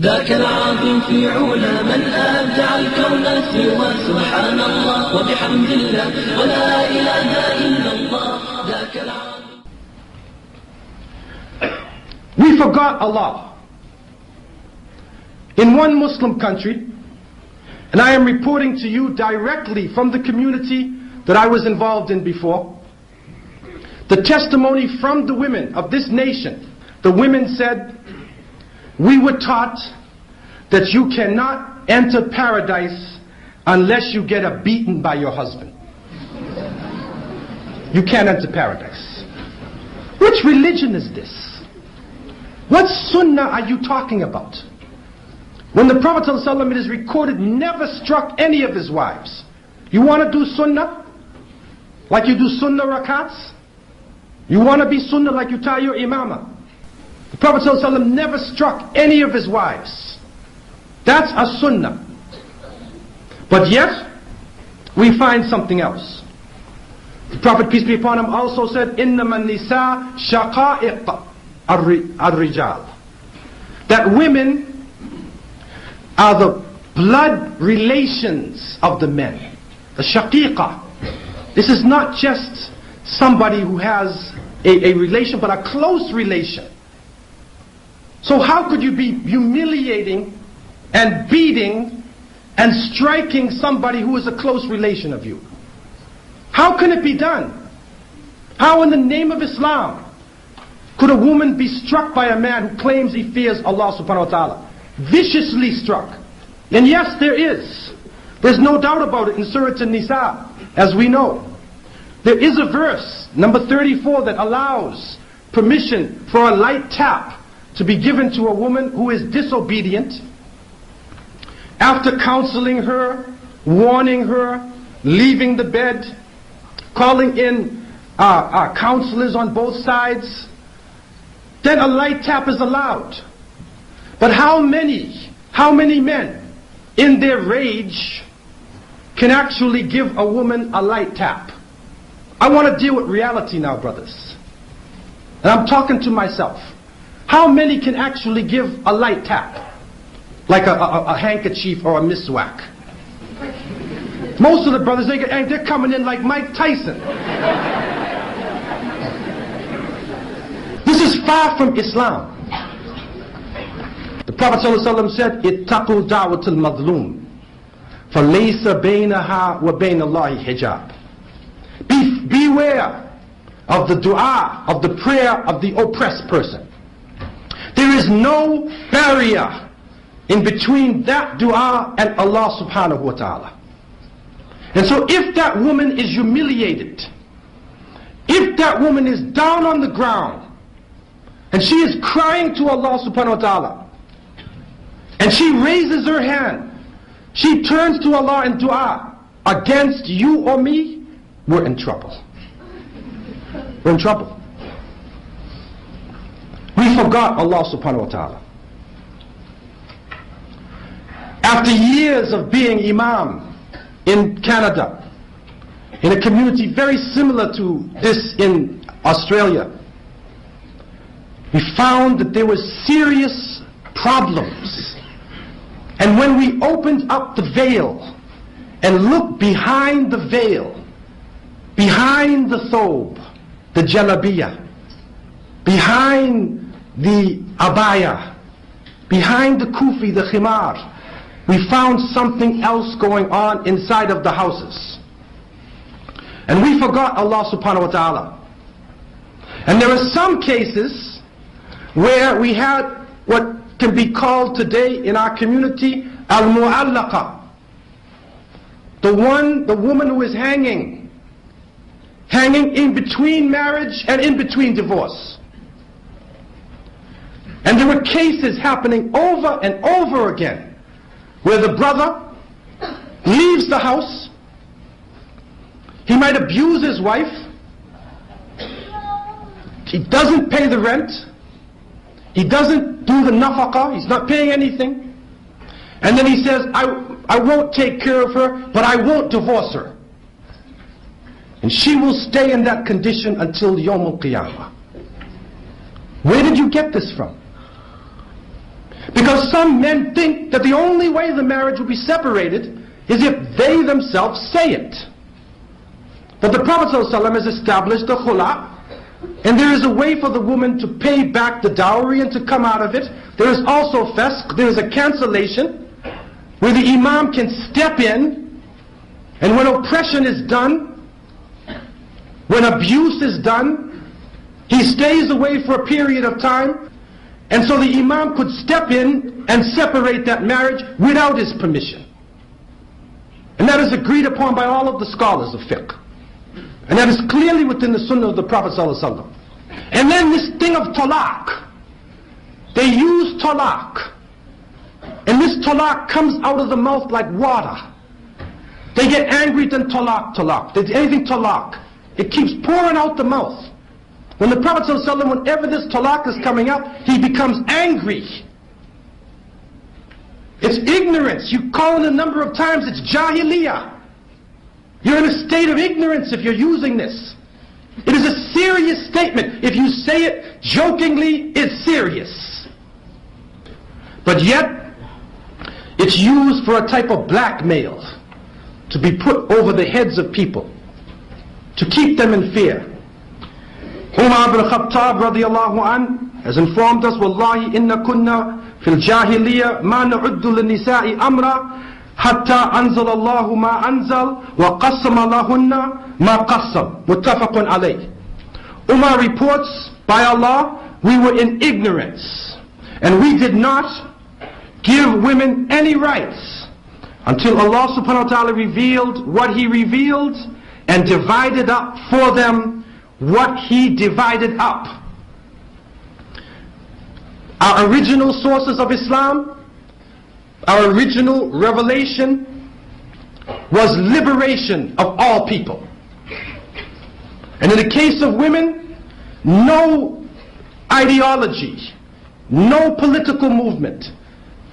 ذاك العظيم في علا من أبدع الكون سوى سبحان الله وبحمد الله ولا إله إلا الله ذاك العظيم. We forgot Allah in one Muslim country, and I am reporting to you directly from the community that I was involved in before. The testimony from the women of this nation. The women said, we were taught that you cannot enter paradise unless you get a beating by your husband. You can't enter paradise. Which religion is this? What sunnah are you talking about? When the Prophet ﷺ, it is recorded, never struck any of his wives. You want to do sunnah? Like you do sunnah rakats? You want to be sunnah like you tie your imamah? The Prophet ﷺ never struck any of his wives. That's a sunnah. But yet, we find something else. The Prophet, peace be upon him, also said, إِنَّمَا النِّسَاء شَقَائِقَ الرِّجَالِ. That women are the blood relations of the men. The shaqiqa. This is not just somebody who has a relation, but a close relation. So how could you be humiliating and beating and striking somebody who is a close relation of you? How can it be done? How in the name of Islam could a woman be struck by a man who claims he fears Allah subhanahu wa ta'ala? Viciously struck. And yes, there is. There's no doubt about it in Surah An-Nisa, as we know. There is a verse, number 34, that allows permission for a light tap to be given to a woman who is disobedient. After counseling her, warning her, leaving the bed, calling in counselors on both sides, then a light tap is allowed. But how many men in their rage can actually give a woman a light tap? I want to deal with reality now, brothers. And I'm talking to myself. How many can actually give a light tap? Like a handkerchief or a miswak? Most of the brothers, they're coming in like Mike Tyson. This is far from Islam. The Prophet ﷺ said, اتقوا دعوة المظلوم فليس بينها وبين الله حجاب. Beware of the dua, of the prayer of the oppressed person. There is no barrier in between that dua and Allah subhanahu wa ta'ala. And so if that woman is humiliated, if that woman is down on the ground, and she is crying to Allah subhanahu wa ta'ala, and she raises her hand, she turns to Allah in dua against you or me, we're in trouble. We're in trouble. We forgot Allah subhanahu wa ta'ala. After years of being imam in Canada, in a community very similar to this in Australia, we found that there were serious problems. And when we opened up the veil and looked behind the veil, behind the thobe, the jalabiyah, behind the abaya, behind the kufi, the khimar, we found something else going on inside of the houses. And we forgot Allah subhanahu wa ta'ala. And there are some cases where we had what can be called today in our community al-mu'allaqa. The woman who is hanging in between marriage and in between divorce. And there were cases happening over and over again where the brother leaves the house, he might abuse his wife, he doesn't pay the rent, he doesn't do the nafaqah, he's not paying anything, and then he says, I won't take care of her, but I won't divorce her. And she will stay in that condition until Yawm al-Qiyamah. Where did you get this from? Because some men think that the only way the marriage will be separated is if they themselves say it. But the Prophet ﷺ has established the khula, and there is a way for the woman to pay back the dowry and to come out of it. There is also fasq, there is a cancellation, where the imam can step in, and when oppression is done, when abuse is done, he stays away for a period of time, and so the imam could step in and separate that marriage without his permission. And that is agreed upon by all of the scholars of fiqh. And that is clearly within the sunnah of the Prophet ﷺ. And then this thing of talaq. They use talaq. And this talaq comes out of the mouth like water. They get angry, then talaq, talaq. Anything talaq. It keeps pouring out the mouth. When the Prophet ﷺ, whenever this talaq is coming out, he becomes angry. It's ignorance. You call it a number of times, it's jahiliyyah. You're in a state of ignorance if you're using this. It is a serious statement. If you say it jokingly, it's serious. But yet, it's used for a type of blackmail to be put over the heads of people, to keep them in fear. Umar ibn Khattab radiyallahu an has informed us, Wallahi inna kunna fil jahiliyyah ma na'uddu lin-nisa'i amra hatta anzal Allahu ma anzal wa qassama lahunna ma qassam. Muttafaqun alayh. Umar reports, by Allah, we were in ignorance, and we did not give women any rights until Allah subhanahu wa ta'ala revealed what He revealed and divided up for them what He divided up. Our original sources of Islam, our original revelation was liberation of all people. And in the case of women, no ideology, no political movement,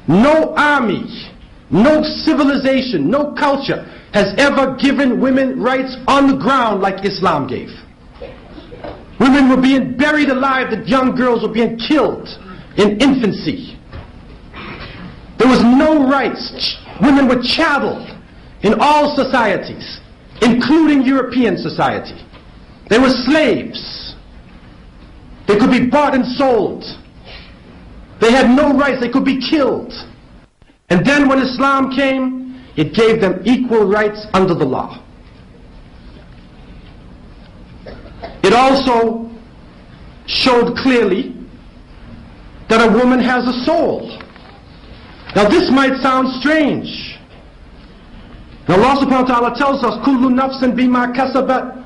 no army, no civilization, no culture has ever given women rights on the ground like Islam gave. Women were being buried alive, the young girls were being killed in infancy. There was no rights. Women were chatteled in all societies, including European society. They were slaves. They could be bought and sold. They had no rights. They could be killed. And then when Islam came, it gave them equal rights under the law. It also showed clearly that a woman has a soul. Now this might sound strange. Now Allah subhanahu wa ta'ala tells us, Kullu nafsin bima kasabat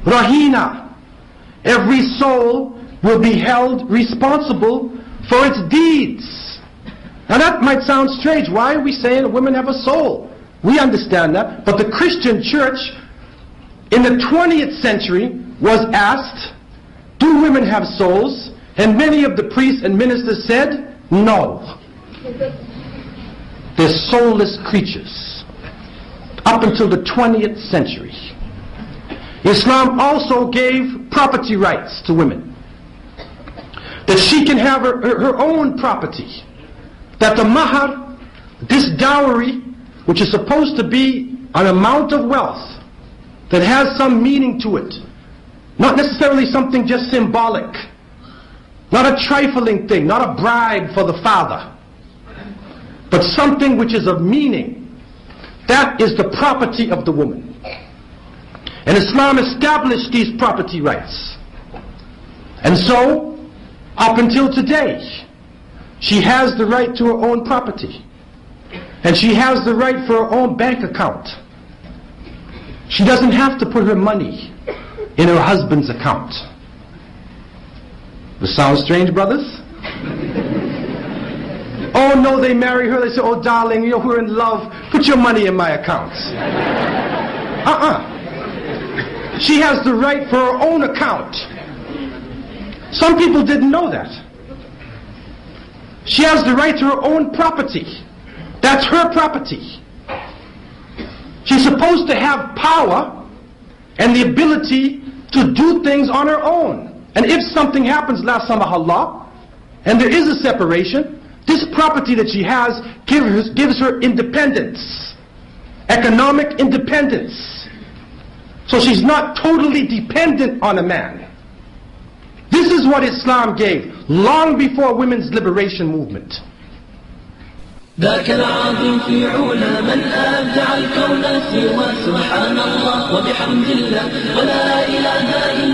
rahina. Every soul will be held responsible for its deeds. Now that might sound strange. Why are we saying women have a soul? We understand that. But the Christian church in the 20th century was asked, do women have souls? And many of the priests and ministers said, no. They're soulless creatures. Up until the 20th century. Islam also gave property rights to women. That she can have her own property. That the mahar, this dowry, which is supposed to be an amount of wealth that has some meaning to it, not necessarily something just symbolic, not a trifling thing, not a bribe for the father, but something which is of meaning. That is the property of the woman. And Islam established these property rights. And so, up until today, she has the right to her own property. And she has the right for her own bank account. She doesn't have to put her money in her husband's account. This sounds strange, brothers? Oh no, they marry her, they say, oh darling, we're in love, put your money in my account. She has the right for her own account. Some people didn't know that. She has the right to her own property. That's her property. She's supposed to have power and the ability to do things on her own. And if something happens, la samahallah, and there is a separation, This property that she has gives her independence, economic independence. So she's not totally dependent on a man. This is what Islam gave long before women's liberation movement. ذاك العظيم في علا من أبدع الكون سوى سبحان الله وبحمد الله ولا إله إلا